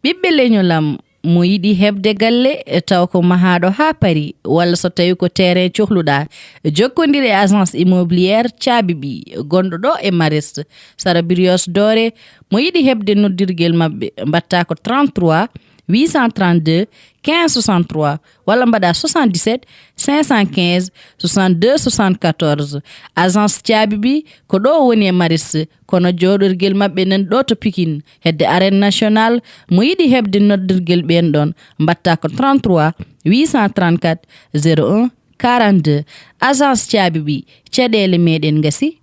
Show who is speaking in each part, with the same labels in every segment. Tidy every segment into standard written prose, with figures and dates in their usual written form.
Speaker 1: ɓiɓɓe leñolam mo yiɗi heɓde galle taw ko mahaɗo ha pari walla so tawi ko terrain cohluɗa jokkodiri e agence immobiliére Caabibi gonɗo ɗo e Mariste Sara Birios Doore mo yiɗi heɓde noddirguel mabɓe mbatta ko 33 832 15 63 walla mbaɗa 77 515 62 74 agence Caabibi ko ɗo woni e Mariste kono joɗorguel mabɓe nan ɗo to Pikine hedde arène national mo yiɗi heɓde noddirguel ɓen ɗon mbatta ko 33 834 01 42 agence Caabibi caɗele meɗen gasi.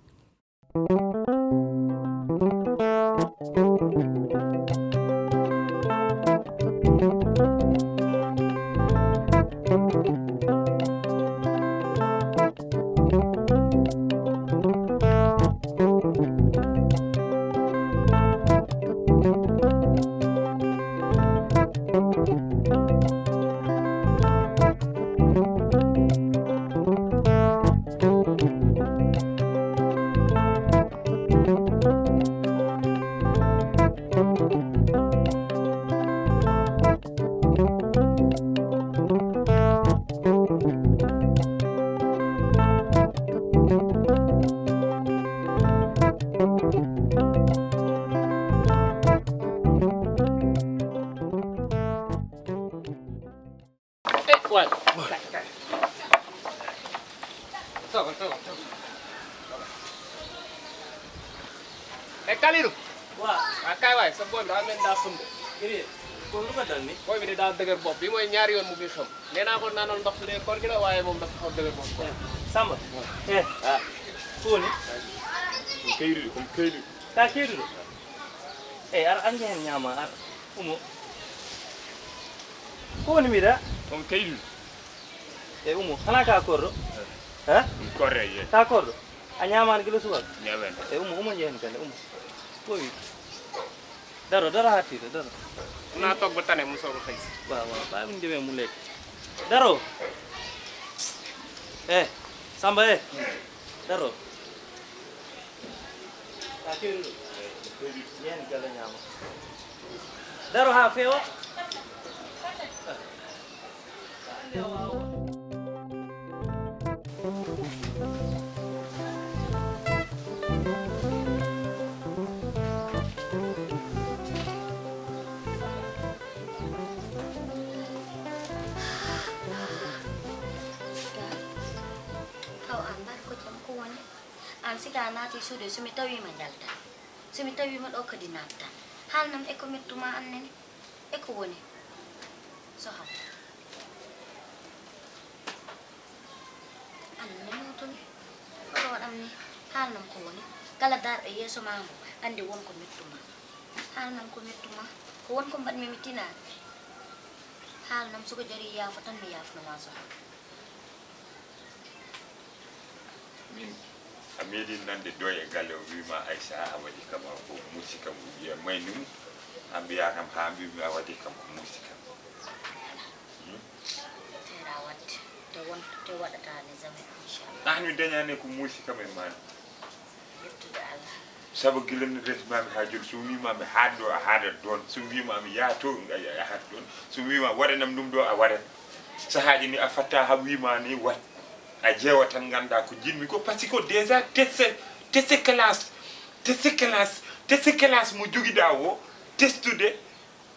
Speaker 2: Kaliru. Wah, akay waay sa boy da men da xam de. Ko lu ko dal ni? Boy bi da deugar bop bi moy ñaar yoon mu fi xam. Neena ko nanal ndox de koor gi la waye mom dafa xaw deugar bop. Samba. Ko ni? Ko kayru. Ka kayru. Ar angeen ñama ar umu. Ko ni mi da? Ko kayru. Umu, xana ka kordo? Ha? Korre ye. Ka kordo. A ñaman gi lu suwal? Ñawen. Umu ñeen kan umu. Boy daro hati daro na tok ba tane mu soog xey waaw ba mu demé mu lek daro Samba daro ta kiru yen gala ñama daro ha fewo
Speaker 3: Sikana ti sude sumi tawi ma jalta sumi tawi ma do kadi natta halnam e ko mettuma annene e ko woni so ha annene mutun ko wadam ni halnam ko woni kala dar e yeso ma andi won ko mettuma halnam ko mettuma ko won ko mbad mi mitina halnam suko jari yafa tan mi yafno ma so
Speaker 4: amedi nande doye galle o wima Ayssa awadi kam ko musika mu biya maynum ambiya kam ha bi awadi kam ko musika
Speaker 3: terawat te won te wadata ne zaman inshallah
Speaker 4: ñu dañane ko musika men man
Speaker 3: yettude Allah
Speaker 4: sabu gilen resma mi hajur su wima mi haddo a hada don su wima mi yaato ngaya ya had don su wima wadanam dum do a wada sahaji ni a fatta ha wima ni wat a jewa tan ganda ko jinmi ko parce que déjà test class mo jogida wo testude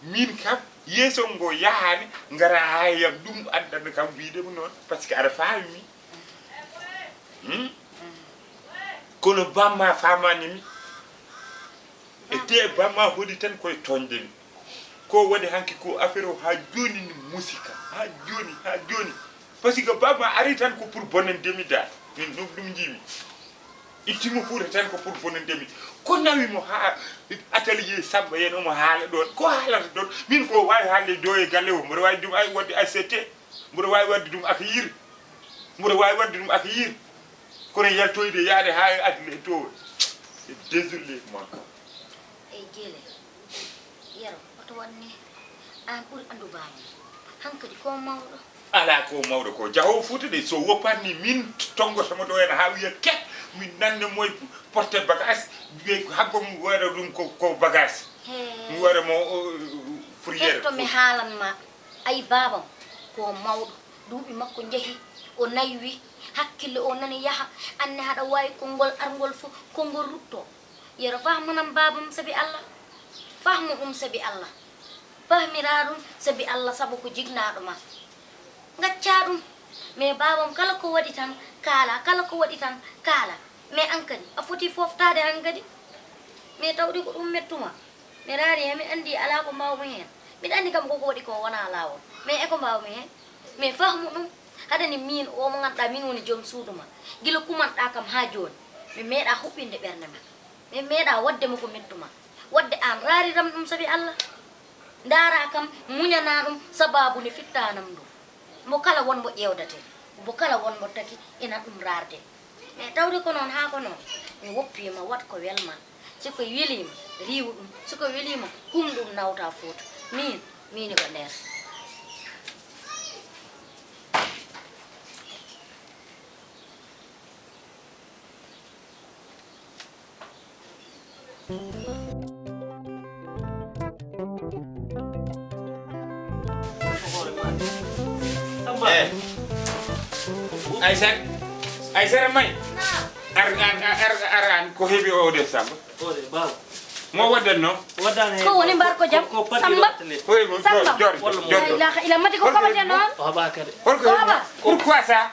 Speaker 4: min kam yeso ngo yahani ngara hayam dum andande kam wiide mo non parce que ara faami kono bamma famani mi e te bamma hodi tan koy tonde ko woni hanki ko affaire o ha joni ni musique ha joni parce que baba ari tan ko pour bonen demi da min dum jimi ittimo fuura tan ko pour bonen demi ko nawi mo ha atelier Samba yen mo haala don ko haalata don min ko way haalde do e galle o mo way dum ay waddi ACT mo way waddi dum ak yir kono yaltoyde yaade ha adle to désolé moi
Speaker 3: e gele yero oto wonni an ɓuri andu baami hankadi ko mawɗo
Speaker 4: ala ko mawɗo ko jaho fuutude so woppatni min tongotomo ɗo ene ha wiya ket min nanne moy porté bagage ɓe habbo mu waɗa ɗum ko bagage mi waɗa mo fourrière
Speaker 3: to mi haalan ma ay babam ko mawɗo duuɓi makko jehi o naywi hakkille o nani yaha anne haɗa wawi konngol arngol fof konngol rutto yero fahmanam babam sabi allah fahmu ɗum sabi allah fahmira ɗum sabi allah sabu ko jignaɗo ma gacca ɗum mais babam kala ko waɗi tan kaala kala ko waɗi tan kaala mais an kadi a foti foftade han kadi mais tawɗi ko ɗum mettuma mi raari he mi andi ala ko mbawmi hen mbiɗa andi kam koko waɗi ko wona lawol mais eko mbawmi hen mais fahmu ɗum haɗani min o mo ganduɗa min woni joom suudu ma guila kumanɗa kam ha joni mi meeɗa huɓɓinde ɓerde ma mi meeɗa waddema ko mettuma wadde an raariram ɗum sabi allah ndaara kam muñana ɗum sababu ne fittanam ɗum mo kala wonmo ƴewdate mo kala wonmo taki ina ɗum raarde mais tawde ko noon ha ko noon mi woppima wat ko welma siko welima riwu ɗum siko welima hum ɗum nawta footo mini ko nder
Speaker 4: Ayssa may ar ko heeɓi o de Samba mo waddanno
Speaker 3: ko woni mbar ko jam Samba Samba la ilaha illa mati ko kamate noon
Speaker 4: pourquoi ça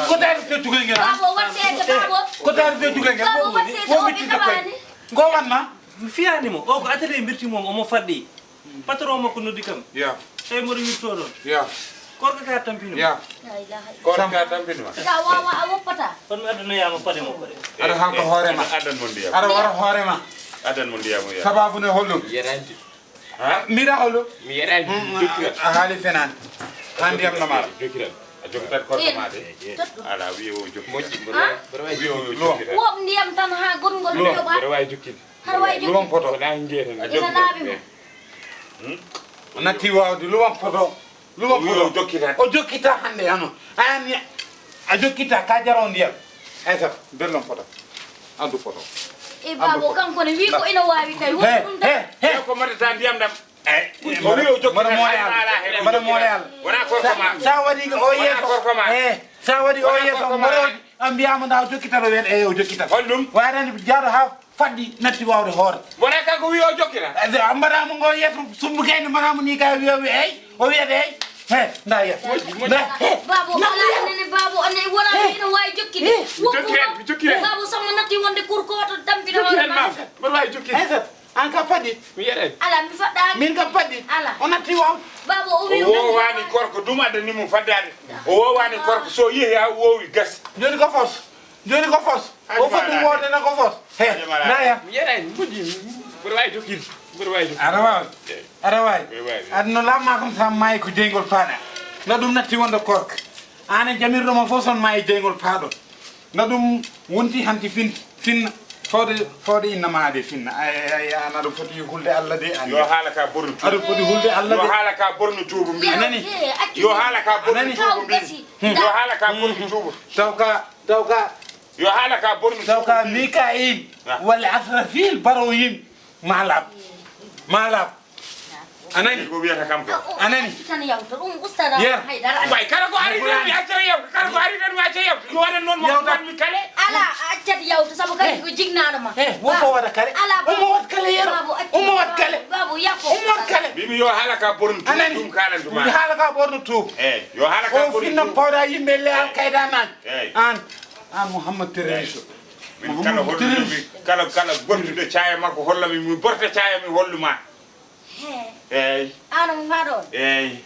Speaker 5: Kotaari fettugal ngeen
Speaker 3: babo wat seede babo
Speaker 5: kotaari fettugal ngeen
Speaker 3: babo wat seede o ni tabani
Speaker 5: ngo wanma
Speaker 2: mi fiyanimo o ko atelier mbirtimomo omo fadɗi patron makko noddi kam
Speaker 4: ya
Speaker 2: tawi mboɗo wirto ɗon
Speaker 4: ya
Speaker 2: korko ka tampinimo
Speaker 4: ya
Speaker 3: la ilaha illa
Speaker 4: kono ka tampinima
Speaker 3: ka wawa a woppata
Speaker 2: on mi addanoyama paɗe mo paɗe
Speaker 5: aɗa hanko hoorema
Speaker 4: addan mo ndiyam
Speaker 5: aɗa wara hoorema
Speaker 4: addan mo ndiyam ya
Speaker 5: sababu ne hollum
Speaker 6: yerandi
Speaker 5: mira hollum
Speaker 6: mi yerandi
Speaker 5: a haali fenani ha ndiyam namaɗa
Speaker 6: jokiran
Speaker 4: a jogitat korko ma de ala wi o jokki
Speaker 6: moƴƴi mboɗo wawi
Speaker 4: wi o jokki
Speaker 3: wob ndiyam tan ha gongol yoɓa
Speaker 6: mboɗo wawi jokkide
Speaker 3: har way
Speaker 5: luwam
Speaker 3: jogi
Speaker 5: poto
Speaker 6: wona jeeten
Speaker 3: ina laaɓima
Speaker 5: natti wawde luwam poto luwam
Speaker 4: wi o
Speaker 5: poto
Speaker 4: jokkitat
Speaker 5: o jokkita hande hano ani a jokkita ka jaro ndiyam Ayssa bellon poto andu poto
Speaker 3: e babo kanko ne wi ko ina wawi kay woɗ ɗum tan
Speaker 4: he ko matata ndiyam dam o wi o jokkitat
Speaker 5: mbaɗa moole Allah
Speaker 4: wona korko ma
Speaker 5: sa waɗi o yeeso
Speaker 4: korko ma
Speaker 5: sa waɗi o yeeso mbaɗoji a mbiyama nda o jokkitata wen e o jokkitata
Speaker 4: hollum
Speaker 5: waɗani jaaɗo ha fadɗi natti wawde hoore
Speaker 4: wona kanko wi o jokkita
Speaker 5: mbaɗama ngo yeeso sumbukende mbaɗama ni kay wiyowi eyyi o wiyata eyyi he nda yeeso
Speaker 3: babo ala nene babo ane wala ina wawi jokkide
Speaker 4: mi jokkiren
Speaker 3: babo sama natti wonde kurkoto dampina
Speaker 4: jokkiren ma
Speaker 3: hoore
Speaker 4: mbaɗa wawi jokkide
Speaker 5: Ayssa an ka paɗɗi
Speaker 6: mi yerani
Speaker 3: ala mi faɗɗaki
Speaker 5: min kam paɗɗi
Speaker 3: ala
Speaker 5: o natti wawde
Speaker 3: babo o wi
Speaker 4: o wowani korko ɗum addanimo faddade o wowani korko so yeehi ha wowi gas
Speaker 5: joni ko fos o foti ɗum wodena ko fos he naya
Speaker 6: mi yerani moƴƴi mboɗo wawi jokkide mboɗo wawi jokkide
Speaker 5: aɗa wawi aɗa wawi
Speaker 4: Mboɗo wawi.
Speaker 5: aɗa lamma kam sa maayi ko jeygol paaɗa no ɗum natti wonde korka an e jamirɗoma fof son maayi jeygol paaɗon no ɗum wonti hanti finna fawde innamaade finna an aɗa foti hulde Allah de an
Speaker 4: yo haala ka borno tuubu
Speaker 5: aɗa foti hulde Allah
Speaker 4: yo
Speaker 5: de
Speaker 4: haala ka borno tuubu mbi
Speaker 5: Anani?
Speaker 4: yo haala ka borno
Speaker 5: Anani?
Speaker 4: tuubu mbi yo haala ka borno tuubu
Speaker 5: taw ka
Speaker 4: yo haala ka borno
Speaker 5: taw ka
Speaker 4: tuubu
Speaker 5: Mikail
Speaker 4: Ah.
Speaker 5: walla Asrafil baroyim ma laaɓ anani
Speaker 4: ko wiyata kam ko
Speaker 5: anani
Speaker 3: tan yawta ɗum ustada
Speaker 5: Yeah.
Speaker 3: haydara
Speaker 4: way kala ko ari tan mi acca yew kala ko ari tan mi acca yew yo waɗan noon mo tan mi kale
Speaker 3: ala a accat yawta sabu kadi ko jignaɗo ma
Speaker 5: wonko waɗa kale
Speaker 3: ala
Speaker 5: omo wat kale yero omo wat kale
Speaker 3: babo yakko
Speaker 5: omo wat kale
Speaker 4: mbimi yo haala ka borno tuubu
Speaker 5: anani
Speaker 4: ɗum kalantuma
Speaker 5: mi haala ka ɓorno tuubu
Speaker 4: eyyi yo haala ka
Speaker 5: o
Speaker 4: borno
Speaker 5: finno
Speaker 4: tuubu
Speaker 5: pawɗa yimɓe leyal kaydanaji
Speaker 4: eyyi
Speaker 5: an Mouhammad Teresa
Speaker 4: min kala hollumi kala bonduɗo caya makko hollami mi borta caya mi holluma
Speaker 3: he
Speaker 4: eyyi
Speaker 3: ano mo maɗon
Speaker 4: eyyi